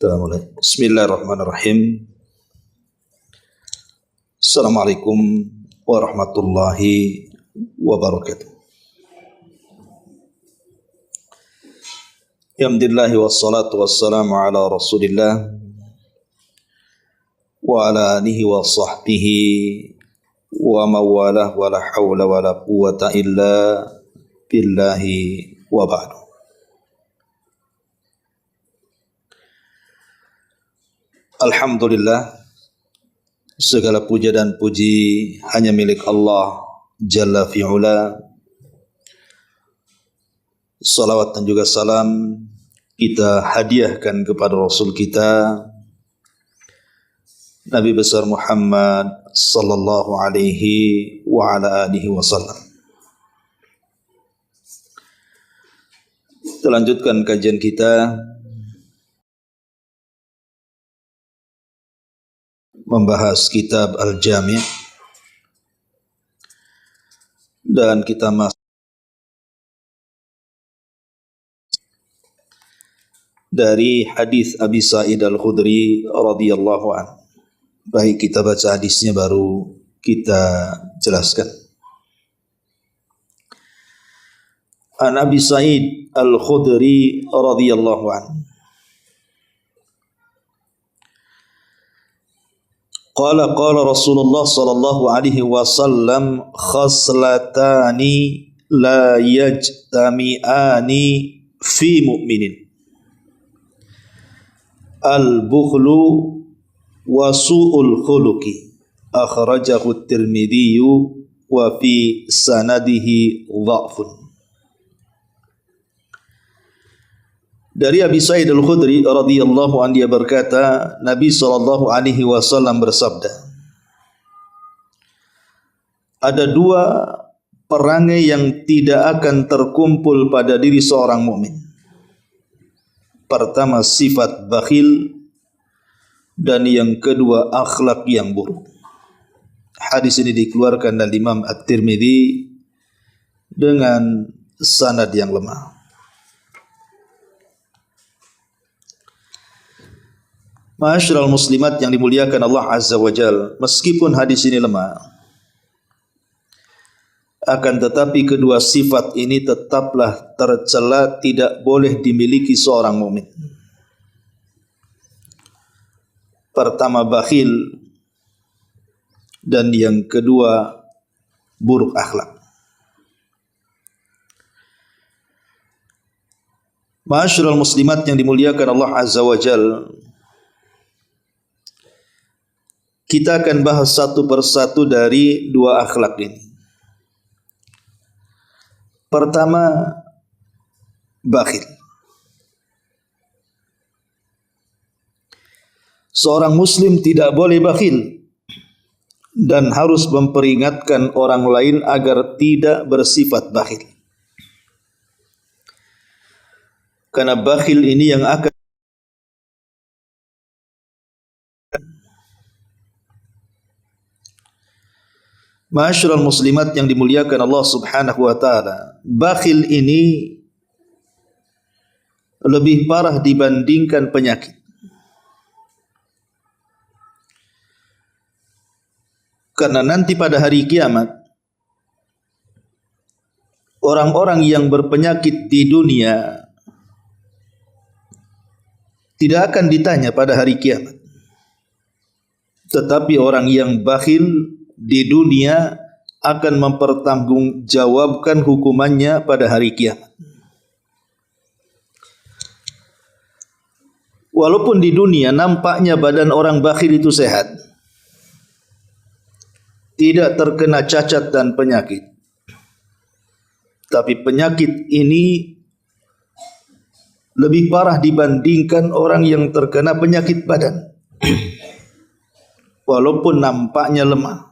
Kita mulai. Bismillahirrahmanirrahim. Assalamualaikum warahmatullahi wabarakatuh. Alhamdulillah wassalatu wassalamu ala Rasulillah wa ala alihi wa sahbihi wa mawalah wa la hawla wa la quwwata illa billahi wa ba'du. Alhamdulillah, segala puja dan puji hanya milik Allah Jalla fi'ula. Salawat dan juga salam kita hadiahkan kepada Rasul kita Nabi besar Muhammad sallallahu alaihi wa ala alihi wasallam. Kita lanjutkan kajian kita membahas kitab Al-Jami' dan kita masuk dari hadis Abi Sa'id Al-Khudri radhiyallahu anhu. Baik, kita baca hadisnya baru kita jelaskan. An Abi Sa'id Al-Khudri radhiyallahu anhu qala Rasulullah sallallahu alaihi wasallam khaslatani la yajtami'ani fi mu'minin al-bukhlu wa su'ul khuluqi akhrajahu at-Tirmidzi wa fi sanadihi dha'fun. Dari Abi Sa'id Al-Khudri radhiyallahu anhu, dia berkata, Nabi sallallahu alaihi wasallam bersabda, ada dua perangai yang tidak akan terkumpul pada diri seorang mukmin. Pertama, sifat bakhil, dan yang kedua, akhlak yang buruk. Hadis ini dikeluarkan dari Imam At-Tirmidzi dengan sanad yang lemah. Ma'asyiral muslimat yang dimuliakan Allah Azza wa Jalla, meskipun hadis ini lemah, akan tetapi kedua sifat ini tetaplah tercela, tidak boleh dimiliki seorang mukmin. Pertama, bakhil, dan yang kedua, buruk akhlak. Ma'asyiral muslimat yang dimuliakan Allah Azza wa Jalla, kita akan bahas satu persatu dari dua akhlak ini. Pertama, bakhil. Seorang muslim tidak boleh bakhil dan harus memperingatkan orang lain agar tidak bersifat bakhil. Karena bakhil ini yang akan Ma'asyiral muslimat yang dimuliakan Allah Subhanahu wa taala, bakhil ini lebih parah dibandingkan penyakit. Karena nanti pada hari kiamat, orang-orang yang berpenyakit di dunia tidak akan ditanya pada hari kiamat. Tetapi orang yang bakhil di dunia akan mempertanggungjawabkan hukumannya pada hari kiamat. Walaupun di dunia nampaknya badan orang bakhil itu sehat, tidak terkena cacat dan penyakit, tapi penyakit ini lebih parah dibandingkan orang yang terkena penyakit badan. Walaupun nampaknya lemah,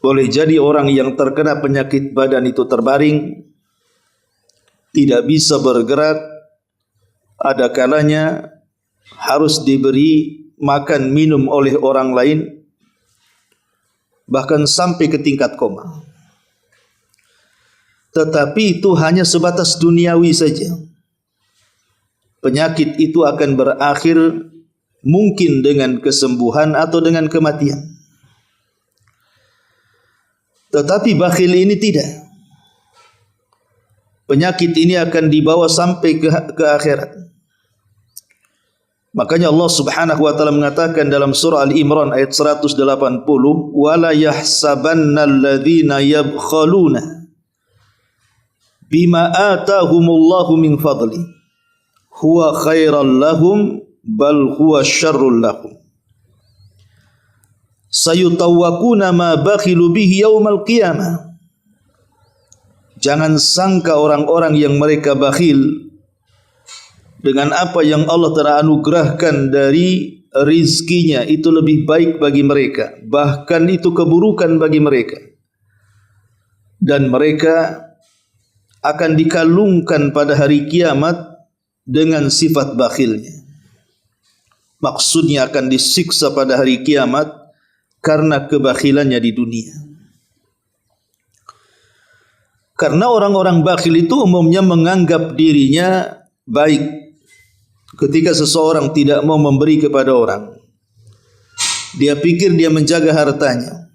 boleh jadi orang yang terkena penyakit badan itu terbaring, tidak bisa bergerak, ada kalanya harus diberi makan minum oleh orang lain, bahkan sampai ke tingkat koma. Tetapi itu hanya sebatas duniawi saja. penyakit itu akan berakhir mungkin dengan kesembuhan atau dengan kematian. Tetapi bakhil ini tidak. Penyakit ini akan dibawa sampai ke akhirat. Makanya Allah Subhanahu wa taala mengatakan dalam surah Al-Imran ayat 180, "Wala yahsabanna alladhina yabkhaluna bima atahumullahu min fadli huwa khairan lahum bal huwa syarrul lahum sayutawwaquna ma bakhilu bihi yaumal qiyamah." Jangan sangka orang-orang yang mereka bakhil dengan apa yang Allah telah anugerahkan dari rizkinya itu lebih baik bagi mereka, bahkan itu keburukan bagi mereka, dan mereka akan dikalungkan pada hari kiamat dengan sifat bakhilnya. Maksudnya akan disiksa pada hari kiamat karena kebakhilannya di dunia. Karena orang-orang bakhil itu umumnya menganggap dirinya baik. Ketika seseorang tidak mau memberi kepada orang, dia pikir dia menjaga hartanya,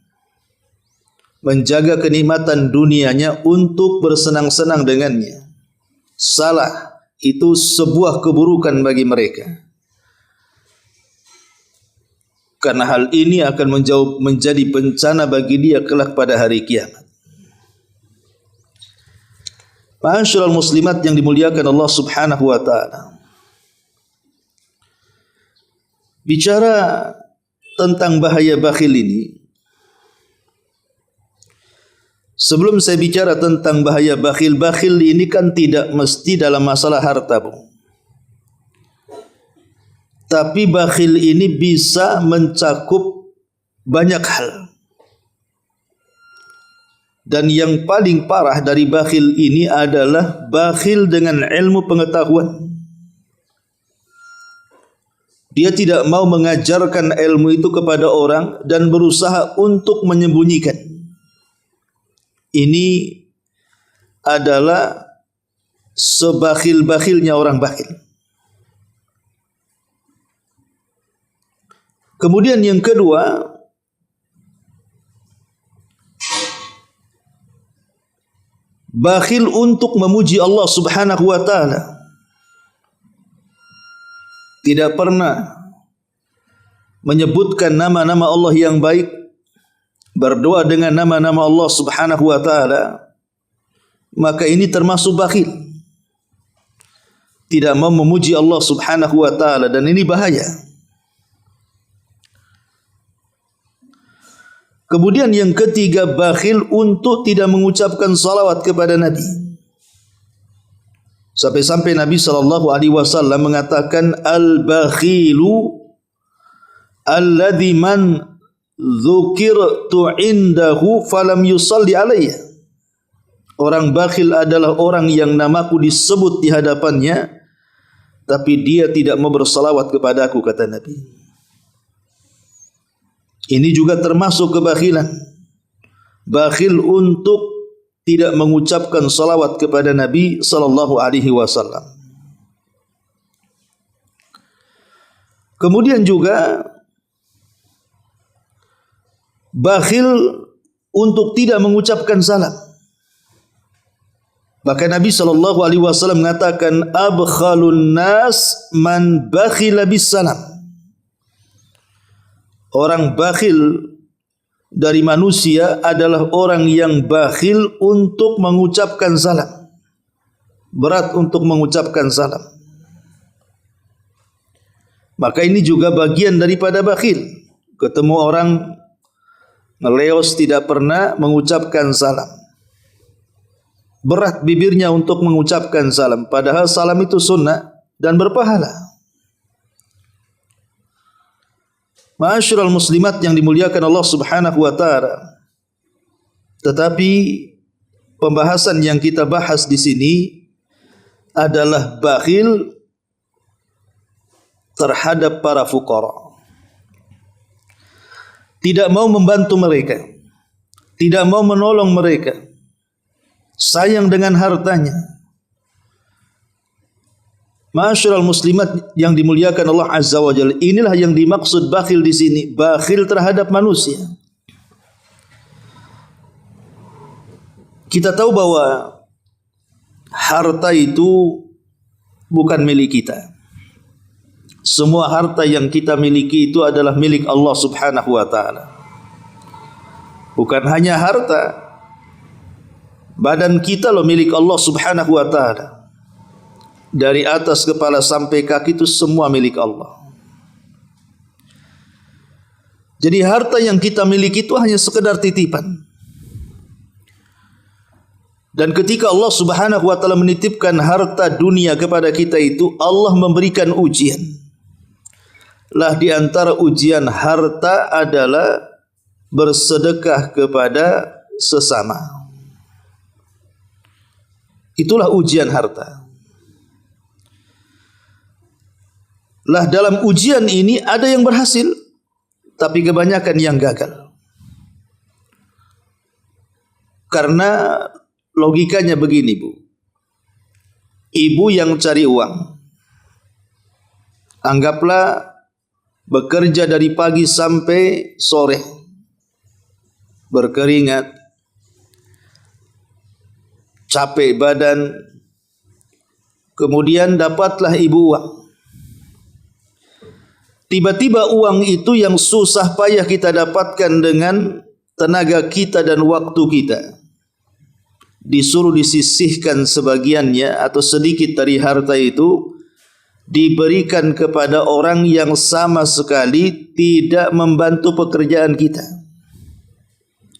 menjaga kenikmatan dunianya untuk bersenang-senang dengannya. Salah, itu sebuah keburukan bagi mereka. Karena hal ini akan menjadi bencana bagi dia kelak pada hari kiamat. Ma'asyiral muslimat yang dimuliakan Allah Subhanahu wa taala. Bicara tentang bahaya bakhil ini, sebelum saya bicara tentang bahaya bakhil, bakhil ini kan tidak mesti dalam masalah harta, Bu. Tapi bakhil ini bisa mencakup banyak hal. Dan yang paling parah dari bakhil ini adalah bakhil dengan ilmu pengetahuan. Dia tidak mau mengajarkan ilmu itu kepada orang dan berusaha untuk menyembunyikan. Ini adalah sebakhil-bakhilnya orang bakhil. Kemudian yang kedua, bakhil untuk memuji Allah Subhanahu wa taala. Tidak pernah menyebutkan nama-nama Allah yang baik, berdoa dengan nama-nama Allah Subhanahu wa taala, maka ini termasuk bakhil. Tidak mau memuji Allah Subhanahu wa taala, dan ini bahaya. Kemudian yang ketiga, bakhil untuk tidak mengucapkan salawat kepada Nabi. Sampai-sampai Nabi SAW mengatakan, al-bakhilu alladhi man dzukirtu indahu falam yusalli alayya. Orang bakhil adalah orang yang namaku disebut di hadapannya, tapi dia tidak mau bersalawat kepadaku, kata Nabi. Ini juga termasuk kebakhilan. Bakhil untuk tidak mengucapkan salawat kepada Nabi sallallahu alaihi wasallam. Kemudian juga bakhil untuk tidak mengucapkan salam. Bahkan Nabi sallallahu alaihi wasallam mengatakan, abkhalun nas man bakhila bis salam. Orang bakhil dari manusia adalah orang yang bakhil untuk mengucapkan salam. Berat untuk mengucapkan salam. Maka ini juga bagian daripada bakhil. Ketemu orang ngeleos tidak pernah mengucapkan salam. Berat bibirnya untuk mengucapkan salam, padahal salam itu sunnah dan berpahala. Ma'asyiral muslimat yang dimuliakan Allah Subhanahu wa taala. Tetapi pembahasan yang kita bahas di sini adalah bakhil terhadap para fuqara. Tidak mau membantu mereka, tidak mau menolong mereka, sayang dengan hartanya. Ma'asyiral muslimat yang dimuliakan Allah Azza wa Jalla, inilah yang dimaksud bakhil di sini, bakhil terhadap manusia. Kita tahu bahwa harta itu bukan milik kita. Semua harta yang kita miliki itu adalah milik Allah Subhanahu wa taala. Bukan hanya harta, badan kita loh milik Allah Subhanahu wa taala. Dari atas kepala sampai kaki itu semua milik Allah. Jadi harta yang kita miliki itu hanya sekedar titipan. Dan ketika Allah Subhanahu wa taala menitipkan harta dunia kepada kita itu, Allah memberikan ujian. Lah di antara ujian harta adalah bersedekah kepada sesama. Itulah ujian harta. Lah dalam ujian ini ada yang berhasil, tapi kebanyakan yang gagal. Karena logikanya begini, Bu. Ibu yang cari uang, anggaplah bekerja dari pagi sampai sore, berkeringat, capek badan, kemudian dapatlah ibu uang. Tiba-tiba uang itu yang susah payah kita dapatkan dengan tenaga kita dan waktu kita, disuruh disisihkan sebagiannya atau sedikit dari harta itu, diberikan kepada orang yang sama sekali tidak membantu pekerjaan kita.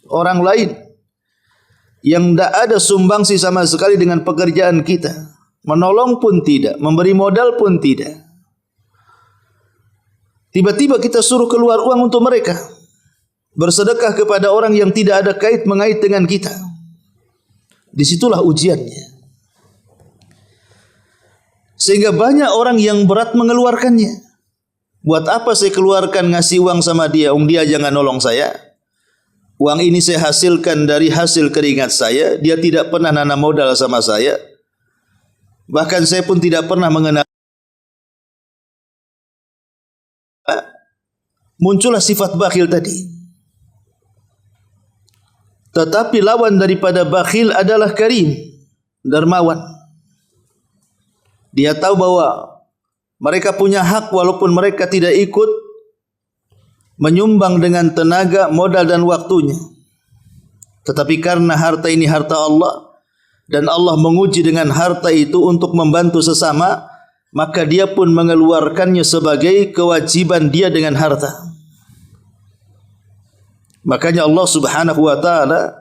Orang lain yang tidak ada sumbangsi sama sekali dengan pekerjaan kita, menolong pun tidak, memberi modal pun tidak. Tiba-tiba kita suruh keluar uang untuk mereka, bersedekah kepada orang yang tidak ada kait mengait dengan kita. Disitulah ujiannya. Sehingga banyak orang yang berat mengeluarkannya. Buat apa saya keluarkan ngasih uang sama dia? Dia jangan nolong saya. Uang ini saya hasilkan dari hasil keringat saya. Dia tidak pernah nanam modal sama saya. Bahkan saya pun tidak pernah mengenal. Muncullah sifat bakhil tadi. Tetapi lawan daripada bakhil adalah karim, dermawan. Dia tahu bahwa mereka punya hak walaupun mereka tidak ikut menyumbang dengan tenaga, modal dan waktunya. Tetapi karena harta ini harta Allah dan Allah menguji dengan harta itu untuk membantu sesama, maka dia pun mengeluarkannya sebagai kewajiban dia dengan harta. Makanya Allah Subhanahu wa taala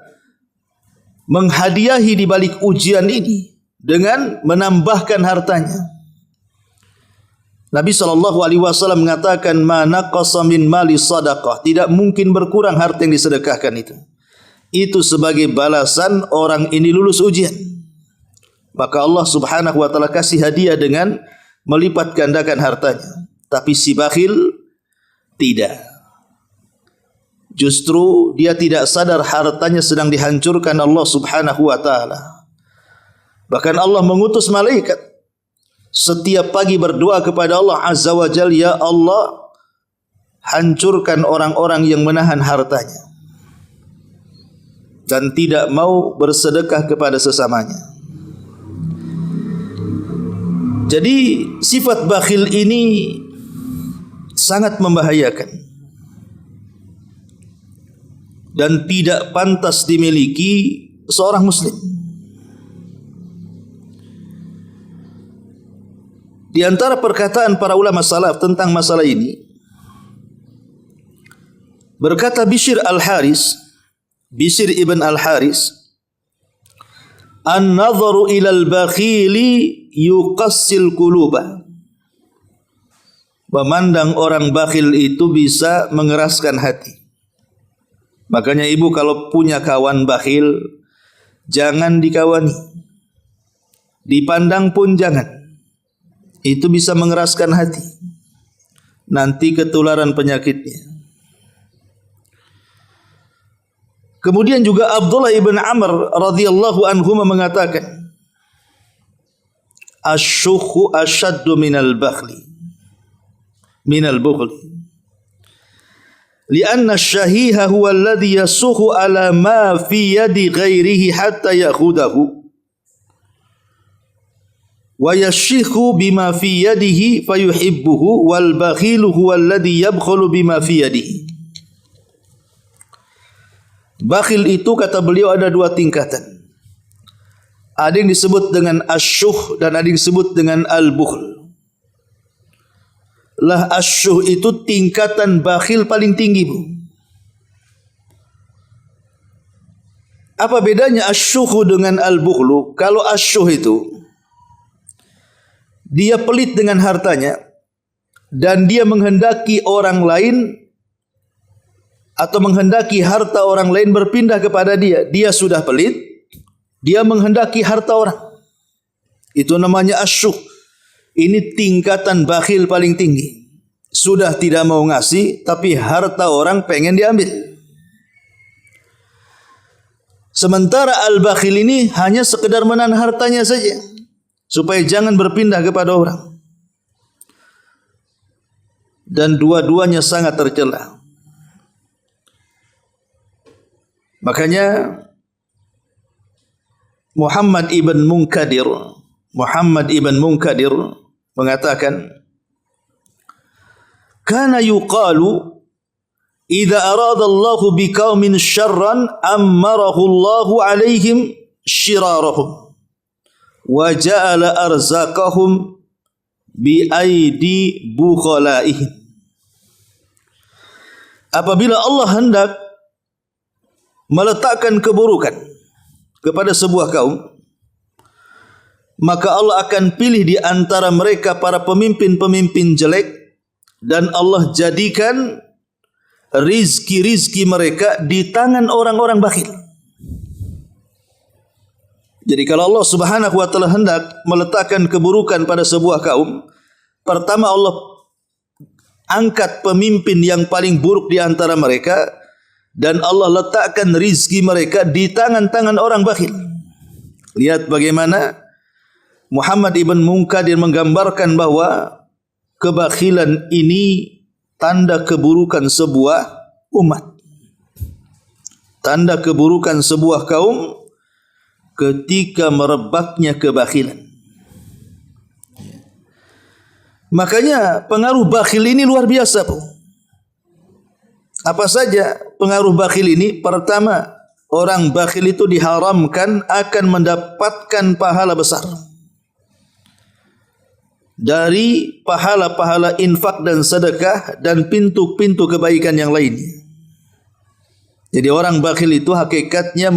menghadiahi di balik ujian ini dengan menambahkan hartanya. Nabi SAW mengatakan, "Ma naqasa min mali sadaqah." Tidak mungkin berkurang harta yang disedekahkan itu. Itu sebagai balasan orang ini lulus ujian. Maka Allah Subhanahu wa taala kasih hadiah dengan melipat gandakan hartanya. Tapi si bakhil tidak. Justru dia tidak sadar hartanya sedang dihancurkan Allah Subhanahu wa taala. Bahkan Allah mengutus malaikat setiap pagi berdoa kepada Allah Azza wa Jalla, "Ya Allah, hancurkan orang-orang yang menahan hartanya dan tidak mau bersedekah kepada sesamanya." Jadi sifat bakhil ini sangat membahayakan dan tidak pantas dimiliki seorang muslim. Di antara perkataan para ulama salaf tentang masalah ini, berkata Bishr al-Haris, Bishr ibn al-Haris, "An-nadharu ilal bakhili yuqassil quluba." Memandang orang bakhil itu bisa mengeraskan hati. Makanya ibu kalau punya kawan bakhil, jangan dikawani. Dipandang pun jangan. Itu bisa mengeraskan hati. Nanti ketularan penyakitnya. Kemudian juga Abdullah ibn Amr radhiyallahu anhu mengatakan, asyukhu asyaddu minal bukhli. Lianna syahiha huwa alladhi yasukhu ala ma fi yadi ghairihi hatta yakhudahu wa yashikhu bima fi yadihi fayuhibbuhu wal bakhilu huwa alladhi yabkhulu bima fi yadihi. Bakhil itu kata beliau ada dua tingkatan. Ada yang disebut dengan asyuh dan ada yang disebut dengan al-bukhl. Lah asyuh itu tingkatan bakhil paling tinggi, Bu. Apa bedanya asyuh dengan al-bukhlu? Kalau asyuh itu dia pelit dengan hartanya dan dia menghendaki orang lain atau menghendaki harta orang lain berpindah kepada dia. Dia sudah pelit, dia menghendaki harta orang. Itu namanya asyuh. Ini tingkatan bakhil paling tinggi. Sudah tidak mau ngasih, tapi harta orang pengen diambil. Sementara al-bakhil ini hanya sekedar menahan hartanya saja, supaya jangan berpindah kepada orang. Dan dua-duanya sangat tercela. Makanya Muhammad ibn Munkadir mengatakan, kana yuqalu idza arada Allahu biqaumin syarran ammarahu Allahu alaihim shirarahum wa ja'ala arzaqahum bi aidi bukhalaihim. Apabila Allah hendak meletakkan keburukan kepada sebuah kaum, maka Allah akan pilih di antara mereka para pemimpin-pemimpin jelek dan Allah jadikan rizki-rizki mereka di tangan orang-orang bakhil. Jadi kalau Allah Subhanahu wa taala hendak meletakkan keburukan pada sebuah kaum, pertama Allah angkat pemimpin yang paling buruk di antara mereka dan Allah letakkan rizki mereka di tangan-tangan orang bakhil. Lihat bagaimana Muhammad ibn Munkadir menggambarkan bahwa kebakhilan ini tanda keburukan sebuah umat. Tanda keburukan sebuah kaum ketika merebaknya kebakhilan. Makanya pengaruh bakhil ini luar biasa, Bu. Apa saja pengaruh bakhil ini? Pertama, orang bakhil itu diharamkan akan mendapatkan pahala besar dari pahala-pahala infak dan sedekah dan pintu-pintu kebaikan yang lainnya. Jadi orang bakhil itu hakikatnya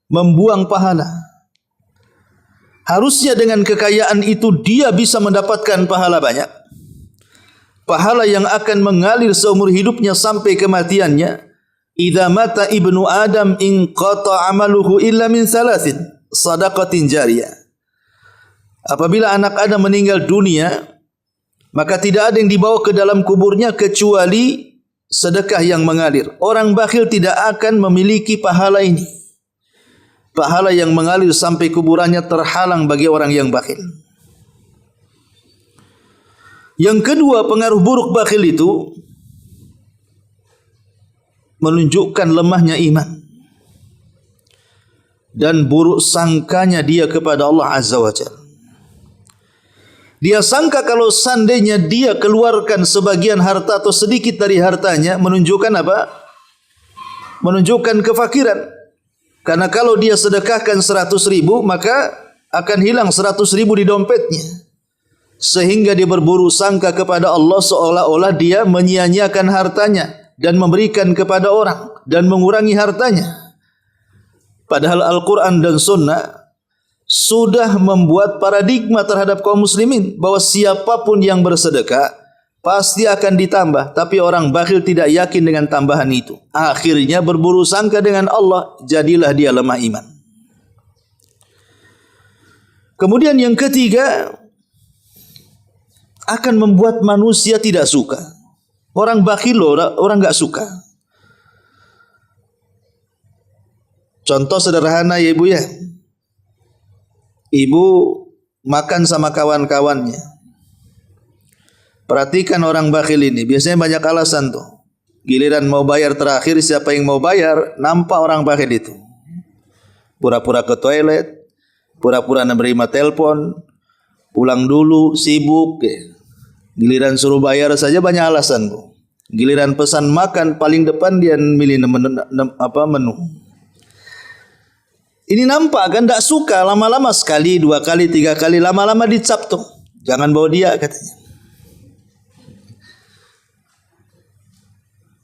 membuang pahala. Harusnya dengan kekayaan itu dia bisa mendapatkan pahala banyak. Pahala yang akan mengalir seumur hidupnya sampai kematiannya. Idza mata ibnu Adam inqata amaluhu illa min salasin sadaqatin jariyah. Apabila anak Adam meninggal dunia, maka tidak ada yang dibawa ke dalam kuburnya kecuali sedekah yang mengalir. Orang bakhil tidak akan memiliki pahala ini. Pahala yang mengalir sampai kuburannya terhalang bagi orang yang bakhil. Yang kedua, pengaruh buruk bakhil itu menunjukkan lemahnya iman dan buruk sangkanya dia kepada Allah Azza wa Jalla. Dia sangka kalau seandainya dia keluarkan sebagian harta atau sedikit dari hartanya, menunjukkan apa? Menunjukkan kefakiran. Karena kalau dia sedekahkan 100.000, maka akan hilang 100.000 di dompetnya. Sehingga dia berburu sangka kepada Allah seolah-olah dia menyia-nyiakan hartanya dan memberikan kepada orang dan mengurangi hartanya. Padahal Al-Quran dan Sunnah sudah membuat paradigma terhadap kaum muslimin bahwa siapapun yang bersedekah pasti akan ditambah, tapi orang bakhil tidak yakin dengan tambahan itu. Akhirnya berburu sangka dengan Allah, jadilah dia lemah iman. Kemudian yang ketiga, akan membuat manusia tidak suka. Orang bakhil orang enggak suka. Contoh sederhana ya Ibu ya. Ibu makan sama kawan-kawannya. Perhatikan orang bakhil ini, biasanya banyak alasan tuh. Giliran mau bayar terakhir, siapa yang mau bayar, nampak orang bakhil itu. Pura-pura ke toilet, pura-pura menerima telepon, pulang dulu, sibuk. Giliran suruh bayar saja banyak alasan tuh. Giliran pesan makan, paling depan dia milih menu. Ini nampak kan, tak suka, lama-lama sekali, 2 kali, 3 kali, lama-lama dicap tuh. Jangan bawa dia katanya.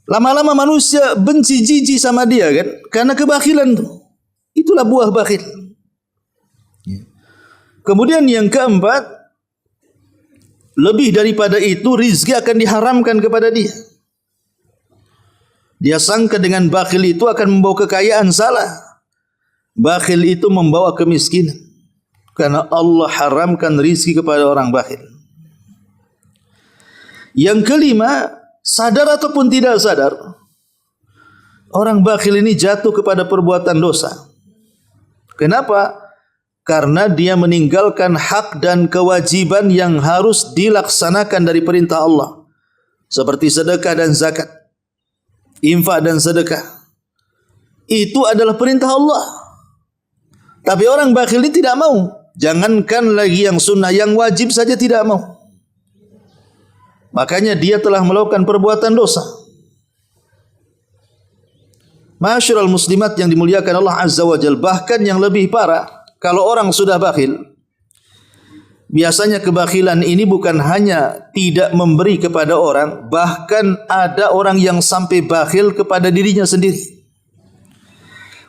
Lama-lama manusia benci, jijik sama dia kan, karena kebakhilan tuh. Itulah buah bakhil. Kemudian yang keempat, lebih daripada itu, rizki akan diharamkan kepada dia. Dia sangka dengan bakhil itu akan membawa kekayaan, salah. Bakhil itu membawa kemiskinan, karena Allah haramkan rizki kepada orang bakhil. Yang kelima, sadar ataupun tidak sadar, orang bakhil ini jatuh kepada perbuatan dosa. Kenapa? Karena dia meninggalkan hak dan kewajiban yang harus dilaksanakan dari perintah Allah, seperti sedekah dan zakat, infak dan sedekah. Itu adalah perintah Allah. Tapi orang bakhil ini tidak mau. Jangankan lagi yang sunnah, yang wajib saja tidak mau. Makanya dia telah melakukan perbuatan dosa. Ma'asyiral muslimat yang dimuliakan Allah Azza wa Jalla, bahkan yang lebih parah, kalau orang sudah bakhil, biasanya kebakhilan ini bukan hanya tidak memberi kepada orang, bahkan ada orang yang sampai bakhil kepada dirinya sendiri.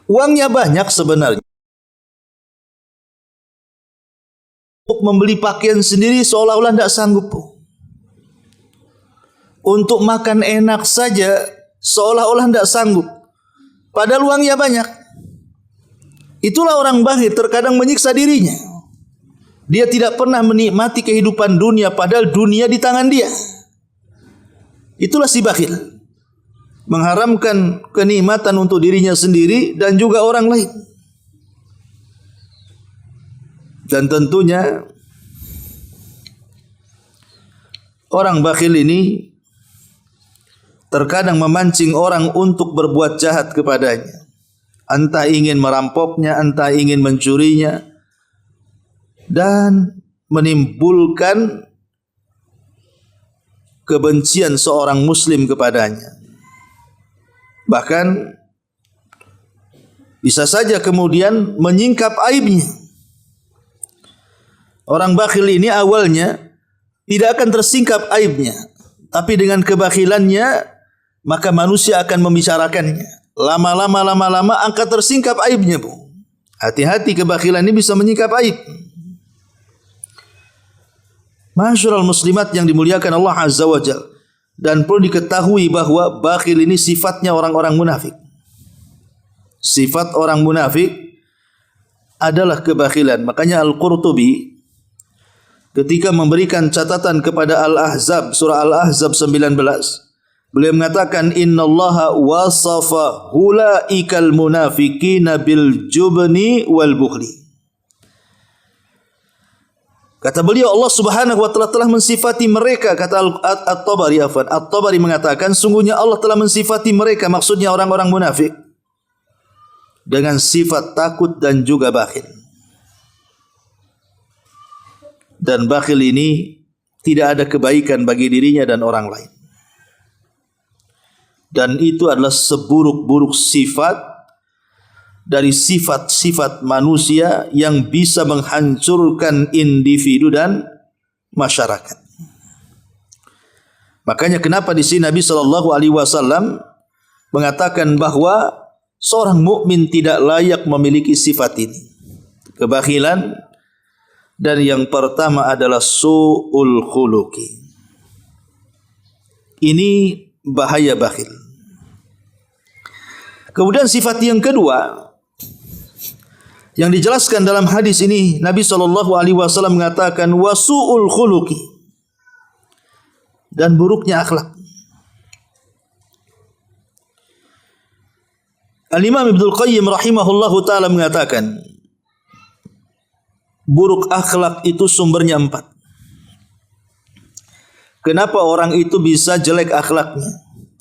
Uangnya banyak sebenarnya, untuk membeli pakaian sendiri seolah-olah tidak sanggup. Untuk makan enak saja seolah-olah tidak sanggup. Padahal uangnya banyak. Itulah orang bakhil, terkadang menyiksa dirinya. Dia tidak pernah menikmati kehidupan dunia, padahal dunia di tangan dia. Itulah si bakhil. Mengharamkan kenikmatan untuk dirinya sendiri dan juga orang lain. Dan tentunya orang bakhil ini terkadang memancing orang untuk berbuat jahat kepadanya. Entah ingin merampoknya, entah ingin mencurinya, dan menimbulkan kebencian seorang muslim kepadanya. Bahkan bisa saja kemudian menyingkap aibnya. Orang bakhil ini awalnya tidak akan tersingkap aibnya, tapi dengan kebakhilannya maka manusia akan membicarakannya. Lama-lama akan tersingkap aibnya, Bu. Hati-hati, kebakhilan ini bisa menyingkap aib. Ma'asyiral muslimat yang dimuliakan Allah Azza wa Jalla, dan perlu diketahui bahwa bakhil ini sifatnya orang-orang munafik. Sifat orang munafik adalah kebakhilan. Makanya Al-Qurtubi ketika memberikan catatan kepada Al-Ahzab, surah Al-Ahzab 19, beliau mengatakan innallaha wasafa hulaikal munafiqina bil jubni wal bukhli. Kata beliau, Allah Subhanahu wa taala telah mensifati mereka, kata At-Tabari mengatakan sungguhnya Allah telah mensifati mereka, maksudnya orang-orang munafik, dengan sifat takut dan juga bakhil. Dan bakhil ini tidak ada kebaikan bagi dirinya dan orang lain. Dan itu adalah seburuk-buruk sifat dari sifat-sifat manusia yang bisa menghancurkan individu dan masyarakat. Makanya kenapa di sini Nabi sallallahu alaihi wasallam mengatakan bahwa seorang mukmin tidak layak memiliki sifat ini, kebakhilan. Dan yang pertama adalah su'ul khuluqi. Ini bahaya bakhil. Kemudian sifat yang kedua yang dijelaskan dalam hadis ini, Nabi SAW mengatakan wasu'ul khuluqi, dan buruknya akhlak. Al-Imam Ibnul Qayyim rahimahullahu ta'ala mengatakan buruk akhlak itu sumbernya 4. Kenapa orang itu bisa jelek akhlaknya,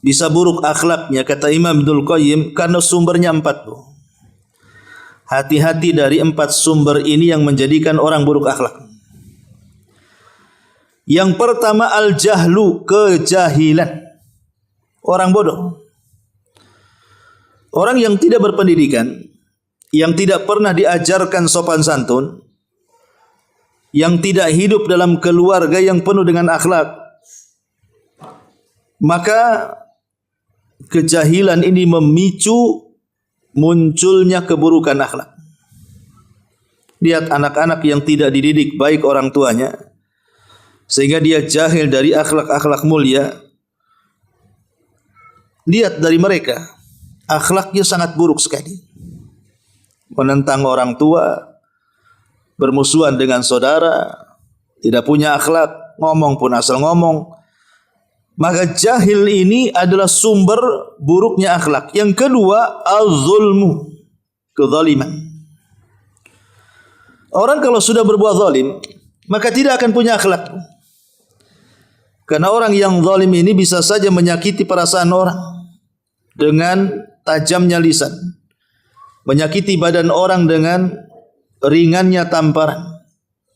bisa buruk akhlaknya? Kata Imam Ibnul Qayyim, karena sumbernya 4. Hati-hati dari 4 sumber ini yang menjadikan orang buruk akhlak. Yang pertama al-jahlu, kejahilan. Orang bodoh. Orang yang tidak berpendidikan, yang tidak pernah diajarkan sopan santun, yang tidak hidup dalam keluarga yang penuh dengan akhlak, maka kejahilan ini memicu munculnya keburukan akhlak. Lihat anak-anak yang tidak dididik baik orang tuanya, sehingga dia jahil dari akhlak-akhlak mulia. Lihat dari mereka, akhlaknya sangat buruk sekali. Menentang orang tua, bermusuhan dengan saudara, tidak punya akhlak, ngomong pun asal ngomong. Maka jahil ini adalah sumber buruknya akhlak. Yang kedua, al-zulmu, kezaliman. Orang kalau sudah berbuat zalim, maka tidak akan punya akhlak. Karena orang yang zalim ini bisa saja menyakiti perasaan orang dengan tajamnya lisan, menyakiti badan orang dengan ringannya tamparan,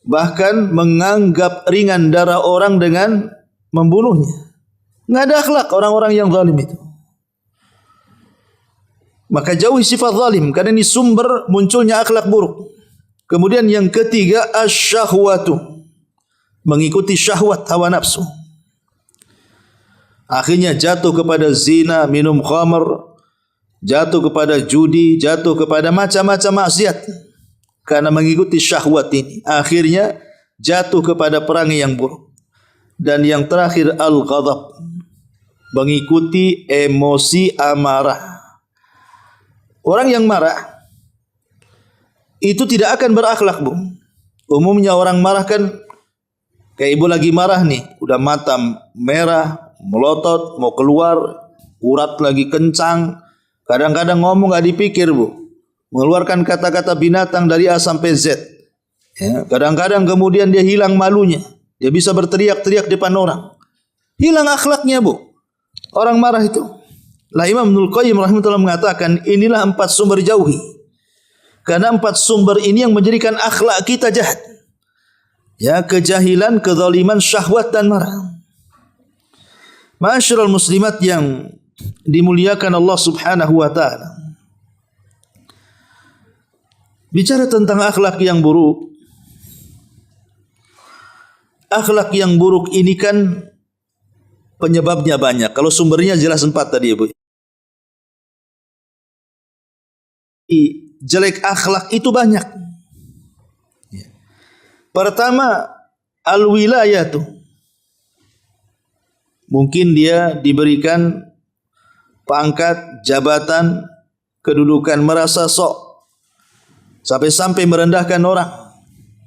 bahkan menganggap ringan darah orang dengan membunuhnya. Nggak ada akhlak orang-orang yang zalim itu. Maka jauhi sifat zalim, karena ini sumber munculnya akhlak buruk. Kemudian yang ketiga, asyahwatu, mengikuti syahwat hawa nafsu. Akhirnya jatuh kepada zina, minum khamr, jatuh kepada judi, jatuh kepada macam-macam maksiat karena mengikuti syahwat ini. Akhirnya jatuh kepada perangai yang buruk. Dan yang terakhir al-ghadab, mengikuti emosi amarah. Orang yang marah itu tidak akan berakhlak, Bu. Umumnya orang marah kan, kayak ibu lagi marah nih, udah mata merah, melotot, mau keluar, urat lagi kencang. Kadang-kadang ngomong gak dipikir, Bu. Mengeluarkan kata-kata binatang dari A sampai Z. Ya, kadang-kadang kemudian dia hilang malunya. Dia bisa berteriak-teriak depan orang. Hilang akhlaknya, Bu. Orang marah itu. Lah Imam Ibnul Qayyim rahimahullah mengatakan, inilah 4 sumber jauhi. Karena 4 sumber ini yang menjadikan akhlak kita jahat. Ya, kejahilan, kezaliman, syahwat dan marah. Ma'asyiral muslimat yang dimuliakan Allah Subhanahu wa taala. Bicara tentang akhlak yang buruk. Akhlak yang buruk ini kan penyebabnya banyak. Kalau sumbernya jelas 4 tadi, Ibu. Jelek akhlak itu banyak. Pertama, al-wilayatu. Mungkin dia diberikan pangkat, jabatan, kedudukan, merasa sok. Sampai-sampai merendahkan orang.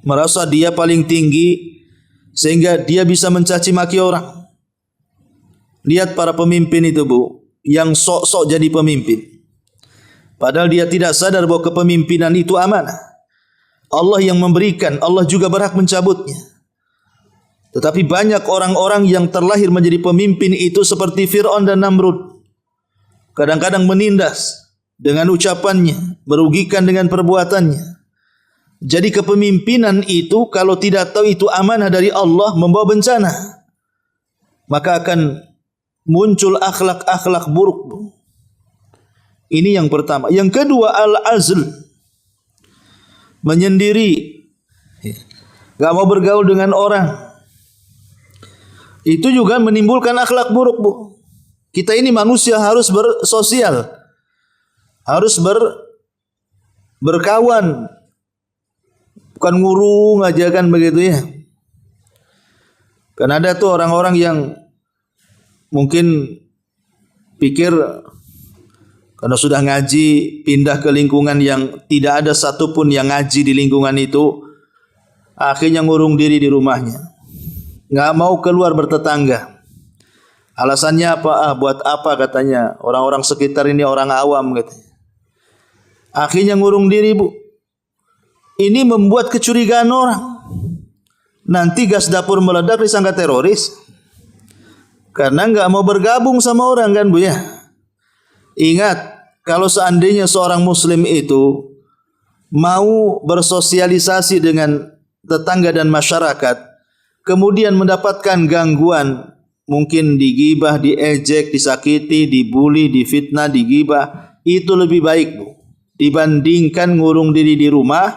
Merasa dia paling tinggi, sehingga dia bisa mencaci maki orang. Lihat para pemimpin itu, Bu, yang sok-sok jadi pemimpin. Padahal dia tidak sadar bahwa kepemimpinan itu amanah. Allah yang memberikan, Allah juga berhak mencabutnya. Tetapi banyak orang-orang yang terlahir menjadi pemimpin itu seperti Fir'aun dan Namrud. Kadang-kadang menindas dengan ucapannya, merugikan dengan perbuatannya. Jadi kepemimpinan itu kalau tidak tahu itu amanah dari Allah, membawa bencana. Maka akan muncul akhlak-akhlak buruk. Ini yang pertama. Yang kedua, al-azl. Menyendiri. Gak mau bergaul dengan orang. Itu juga menimbulkan akhlak buruk, Bu. Kita ini manusia harus bersosial. Harus berkawan. Bukan ngurung aja kan begitu ya. Kan ada tuh orang-orang yang mungkin pikir karena sudah ngaji, pindah ke lingkungan yang tidak ada satupun yang ngaji di lingkungan itu, akhirnya ngurung diri di rumahnya. Nggak mau keluar bertetangga. Alasannya apa? Buat apa katanya? Orang-orang sekitar ini orang awam gitu. Akhirnya ngurung diri, Bu. ini membuat kecurigaan orang. Nanti gas dapur meledak disangka teroris. Karena enggak mau bergabung sama orang kan Bu ya. Ingat, kalau seandainya seorang muslim itu mau bersosialisasi dengan tetangga dan masyarakat, kemudian mendapatkan gangguan, mungkin digibah, diejek, disakiti, dibuli, difitnah, digibah, itu lebih baik Bu, dibandingkan ngurung diri di rumah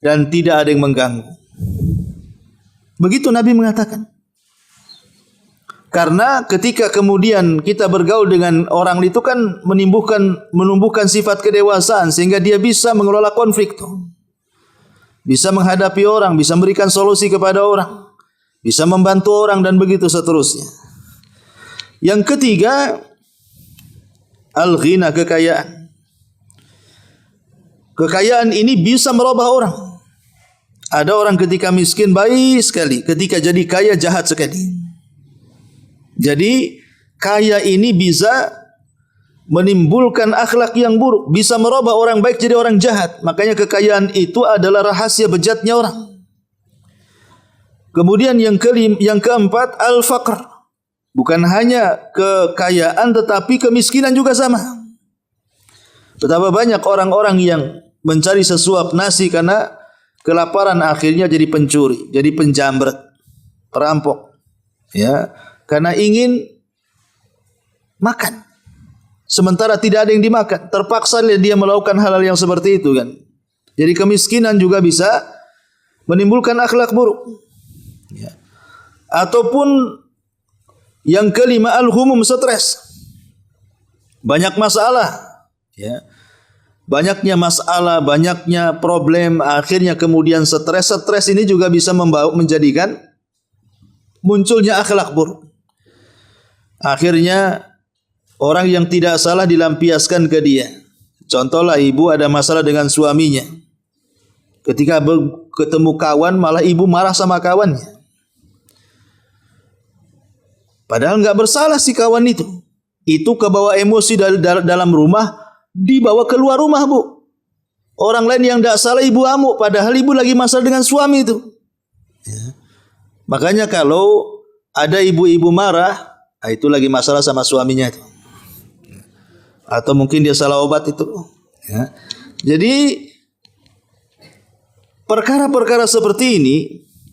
dan tidak ada yang mengganggu. Begitu Nabi mengatakan. Karena ketika kemudian kita bergaul dengan orang itu kan menumbuhkan sifat kedewasaan sehingga dia bisa mengelola konflik tuh. Bisa menghadapi orang, bisa memberikan solusi kepada orang, bisa membantu orang dan begitu seterusnya. Yang ketiga, al-ghina, kekayaan. Kekayaan ini bisa merubah orang. Ada orang ketika miskin baik sekali, ketika jadi kaya jahat sekali. Jadi kaya ini bisa menimbulkan akhlak yang buruk, bisa merubah orang baik jadi orang jahat. Makanya kekayaan itu adalah rahasia bejatnya orang. Kemudian yang keempat, al-faqr. Bukan hanya kekayaan tetapi kemiskinan juga sama. Betapa banyak orang-orang yang mencari sesuap nasi karena kelaparan, akhirnya jadi pencuri, jadi penjamret, perampok. Ya. Karena ingin makan. Sementara tidak ada yang dimakan. Terpaksa dia melakukan hal-hal yang seperti itu kan. Jadi kemiskinan juga bisa menimbulkan akhlak buruk. Ya. Ataupun yang kelima, al-humum, stres. Banyak masalah. Ya. Banyaknya masalah, banyaknya problem. Akhirnya kemudian stres. Stres ini juga bisa menjadikan munculnya akhlak buruk. Akhirnya orang yang tidak salah dilampiaskan ke dia. Contohlah, ibu ada masalah dengan suaminya. Ketika ketemu kawan, malah ibu marah sama kawannya. Padahal enggak bersalah si kawan itu. Itu kebawa emosi dalam rumah, dibawa keluar rumah Bu. Orang lain yang enggak salah ibu amuk, padahal ibu lagi masalah dengan suami itu. Ya. Makanya kalau ada ibu-ibu marah, itu lagi masalah sama suaminya itu. Atau mungkin dia salah obat itu. Ya. Jadi perkara-perkara seperti ini,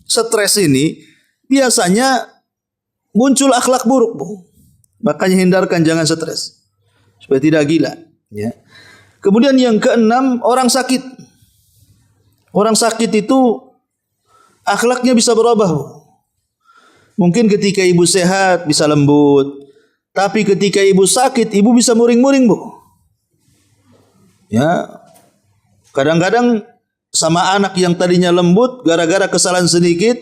stres ini biasanya muncul akhlak buruk Bu. Makanya hindarkan, jangan stres supaya tidak gila. Ya. Kemudian yang keenam, orang sakit. Orang sakit itu akhlaknya bisa berubah Bu. Mungkin ketika ibu sehat bisa lembut, tapi ketika ibu sakit, ibu bisa muring-muring Bu. Ya, kadang-kadang sama anak yang tadinya lembut, gara-gara kesalahan sedikit,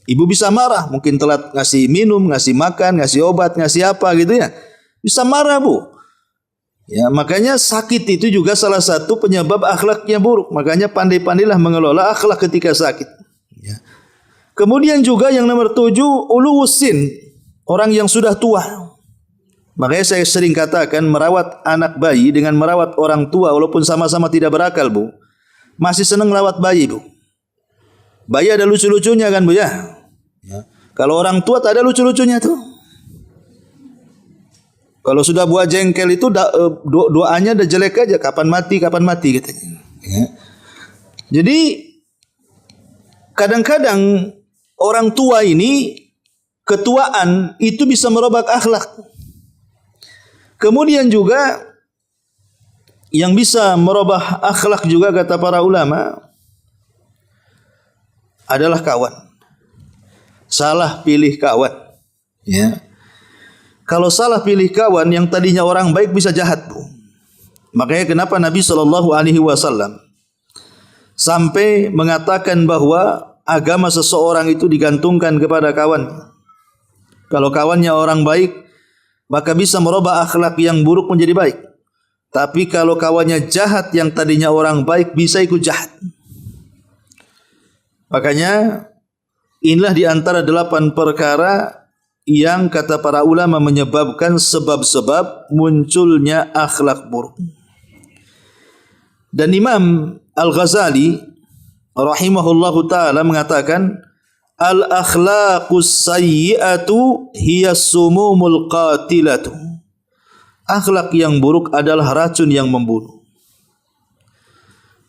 ibu bisa marah. Mungkin telat ngasih minum, ngasih makan, ngasih obat, ngasih apa gitu ya. Bisa marah Bu. Ya, makanya sakit itu juga salah satu penyebab akhlaknya buruk. Makanya pandai-pandailah mengelola akhlak ketika sakit. Ya. Kemudian juga yang nomor 7, uluwusin, orang yang sudah tua. Makanya saya sering katakan merawat anak bayi dengan merawat orang tua walaupun sama-sama tidak berakal Bu, masih senang merawat bayi Bu. Bayi ada lucu-lucunya kan Bu ya. Kalau orang tua tak ada lucu-lucunya tuh. Kalau sudah buah jengkel itu doanya udah jelek aja, kapan mati katanya. Ya. Jadi kadang-kadang orang tua ini, ketuaan itu bisa merubah akhlak. Kemudian juga yang bisa merubah akhlak juga kata para ulama adalah kawan. Salah pilih kawan. Ya. Kalau salah pilih kawan, yang tadinya orang baik bisa jahat Bu. Makanya kenapa Nabi SAW sampai mengatakan bahwa agama seseorang itu digantungkan kepada kawan. Kalau kawannya orang baik, maka bisa merubah akhlak yang buruk menjadi baik. Tapi kalau kawannya jahat, yang tadinya orang baik bisa ikut jahat. Makanya inilah di antara 8 perkara yang kata para ulama menyebabkan sebab-sebab munculnya akhlak buruk. Dan Imam Al-Ghazali rahimahullahu taala mengatakan, al-akhlaqus sayyi'atu hiya sumumul qatilatu. Akhlak yang buruk adalah racun yang membunuh.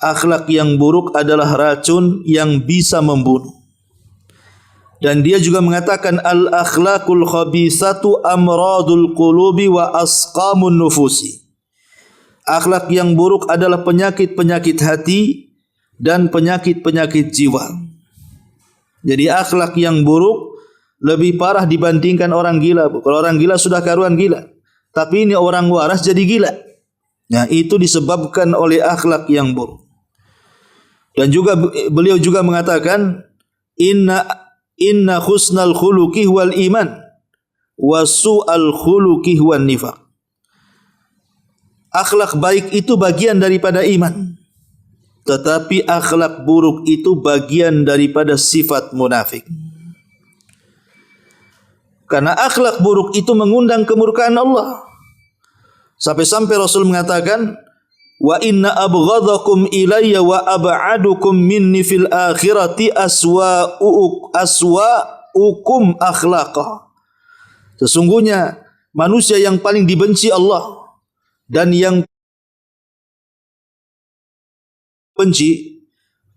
Akhlak yang buruk adalah racun yang bisa membunuh. Dan dia juga mengatakan al-akhlaqul khabisatu amradul qulubi wa asqamun nufusi. Akhlak yang buruk adalah penyakit-penyakit hati dan penyakit-penyakit jiwa. Jadi akhlak yang buruk lebih parah dibandingkan orang gila. Kalau orang gila sudah karuan gila, tapi ini orang waras jadi gila. Nah, itu disebabkan oleh akhlak yang buruk. Dan juga beliau juga mengatakan inna husnal khuluqi wal iman wa su'al khuluqi wan nifaq. Akhlak baik itu bagian daripada iman, tetapi akhlak buruk itu bagian daripada sifat munafik. Karena akhlak buruk itu mengundang kemurkaan Allah. Sampai-sampai Rasul mengatakan, wa inna abghadakum ilayya wa ab'adukum minni fil akhirati aswa'ukum akhlaqa. Sesungguhnya manusia yang paling dibenci Allah dan yang benci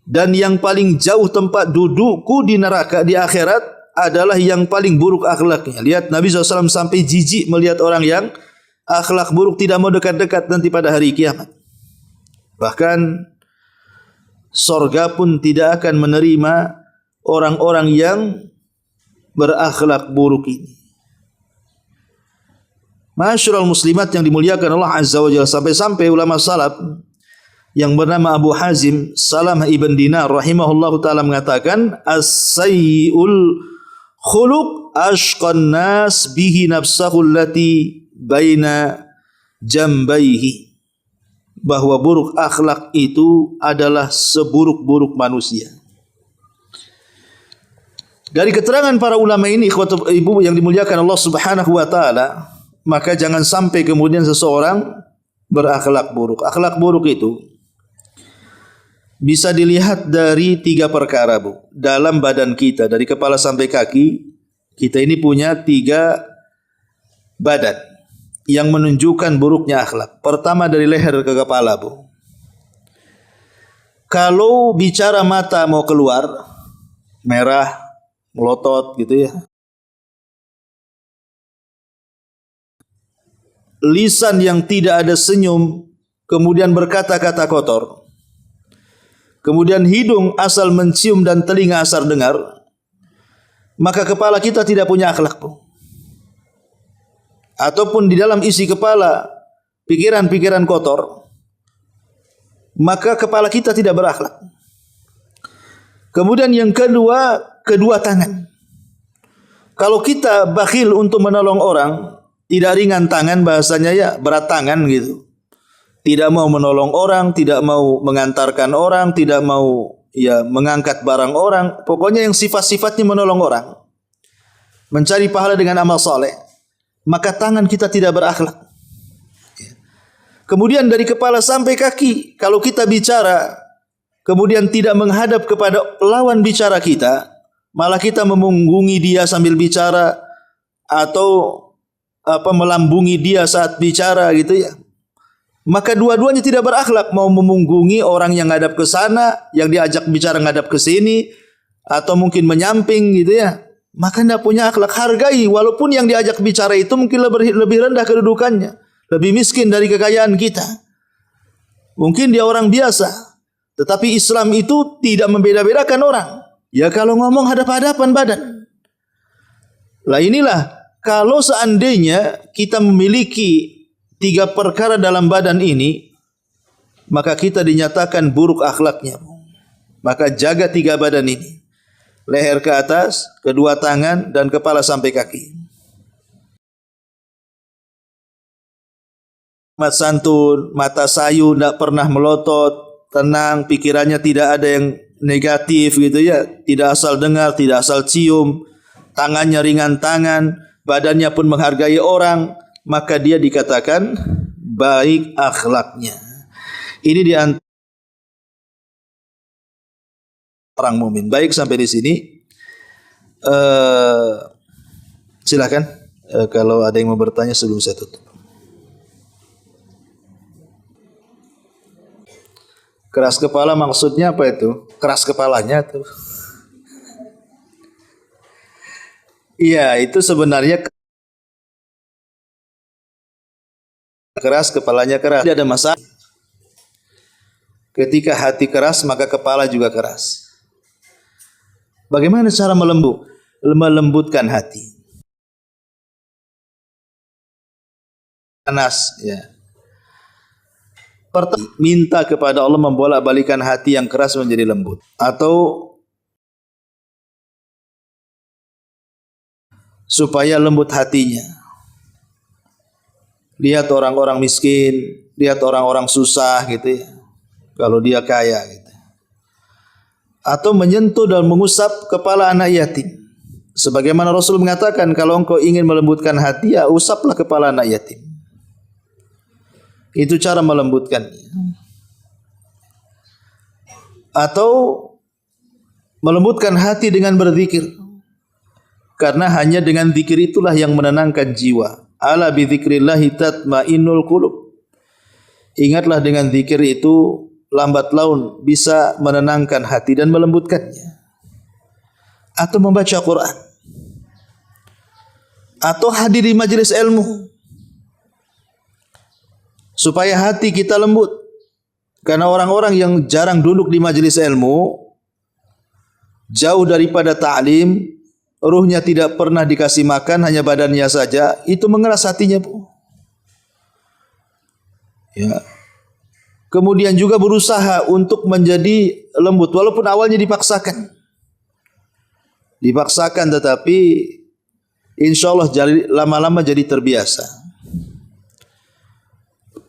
dan yang paling jauh tempat dudukku di neraka di akhirat adalah yang paling buruk akhlaknya. Lihat Nabi SAW sampai jijik melihat orang yang akhlak buruk, tidak mau dekat-dekat nanti pada hari kiamat. Bahkan sorga pun tidak akan menerima orang-orang yang berakhlak buruk ini. Masyarul muslimat yang dimuliakan Allah Azza wa Jalla, sampai-sampai ulama salaf yang bernama Abu Hazim Salamah ibn Dinar rahimahullahu taala mengatakan, as-sayyi'ul khuluq ashqan nas bihi nafsahu allati baina jambaihi. Bahwa buruk akhlak itu adalah seburuk-buruk manusia. Dari keterangan para ulama ini, ibu yang dimuliakan Allah Subhanahu wa taala, maka jangan sampai kemudian seseorang berakhlak buruk. Akhlak buruk itu bisa dilihat dari 3 perkara, Bu. Dalam badan kita, dari kepala sampai kaki, kita ini punya 3 badan yang menunjukkan buruknya akhlak. Pertama dari leher ke kepala, Bu. Kalau bicara mata mau keluar, merah, melotot gitu ya. Lisan yang tidak ada senyum, kemudian berkata-kata kotor. Kemudian hidung asal mencium dan telinga asal dengar. Maka kepala kita tidak punya akhlak, Bu. Ataupun di dalam isi kepala pikiran-pikiran kotor, maka kepala kita tidak berakhlak. Kemudian yang kedua, kedua tangan. Kalau kita bakhil untuk menolong orang, tidak ringan tangan, bahasanya ya berat tangan gitu. Tidak mau menolong orang, tidak mau mengantarkan orang, tidak mau ya mengangkat barang orang, pokoknya yang sifat-sifatnya menolong orang, mencari pahala dengan amal saleh. Maka tangan kita tidak berakhlak. Kemudian dari kepala sampai kaki, kalau kita bicara, kemudian tidak menghadap kepada lawan bicara kita, malah kita memunggungi dia sambil bicara, atau melambungi dia saat bicara gitu ya. Maka dua-duanya tidak berakhlak, mau memunggungi orang yang ngadap ke sana, yang diajak bicara ngadap ke sini, atau mungkin menyamping gitu ya. Maka tidak punya akhlak. Hargai, walaupun yang diajak bicara itu mungkin lebih rendah kedudukannya, lebih miskin dari kekayaan kita, mungkin dia orang biasa, tetapi Islam itu tidak membeda-bedakan orang. Ya kalau ngomong hadap-hadapan badan. Lah inilah, kalau seandainya kita memiliki 3 perkara dalam badan ini, maka kita dinyatakan buruk akhlaknya. Maka jaga 3 badan ini. Leher ke atas, kedua tangan, dan kepala sampai kaki. Mat santun, mata sayu, tidak pernah melotot, tenang, pikirannya tidak ada yang negatif gitu ya. Tidak asal dengar, tidak asal cium, tangannya ringan tangan, badannya pun menghargai orang, maka dia dikatakan baik akhlaknya. Ini di antara orang mukmin. Baik, sampai di sini. Silakan kalau ada yang mau bertanya sebelum saya tutup. Keras kepala maksudnya apa itu? Keras kepalanya tuh. Iya, itu sebenarnya keras, kepalanya keras. Tidak ada masalah. Ketika hati keras, maka kepala juga keras. Bagaimana cara melembutkan hati? Panas, ya. Pertama, minta kepada Allah membolak-balikan hati yang keras menjadi lembut. Atau supaya lembut hatinya. Lihat orang-orang miskin, lihat orang-orang susah gitu ya. Kalau dia kaya gitu. Atau menyentuh dan mengusap kepala anak yatim. Sebagaimana Rasul mengatakan, kalau engkau ingin melembutkan hati, ya usaplah kepala anak yatim. Itu cara melembutkannya. Atau melembutkan hati dengan berzikir. Karena hanya dengan zikir itulah yang menenangkan jiwa. Ala bi dzikrillahi tatmainnul qulub. Ingatlah, dengan zikir itu lambat laun bisa menenangkan hati dan melembutkannya. Atau membaca Quran. Atau hadir di majelis ilmu. Supaya hati kita lembut. Karena orang-orang yang jarang duduk di majelis ilmu, jauh daripada ta'lim, ruhnya tidak pernah dikasih makan, hanya badannya saja, itu mengeras hatinya, Bu. Ya. Kemudian juga berusaha untuk menjadi lembut, walaupun awalnya dipaksakan. Dipaksakan, tetapi insya Allah lama-lama jadi terbiasa.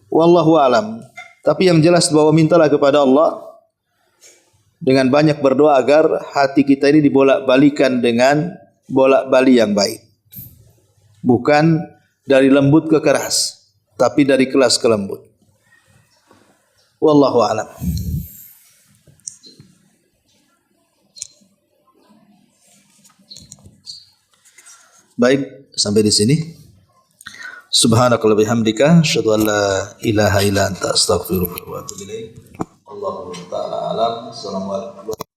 Wallahu alam. Tapi yang jelas bahwa mintalah kepada Allah dengan banyak berdoa agar hati kita ini dibolak-balikan dengan bolak-balik yang baik. Bukan dari lembut ke keras, tapi dari keras ke lembut. Wallahu a'lam. Baik, sampai di sini. Subhanakallah bihamdika, asyhadu an la ilaha illa anta, astaghfiruka wa atubu ilaik. Allahu ta'ala alam. Assalamualaikum.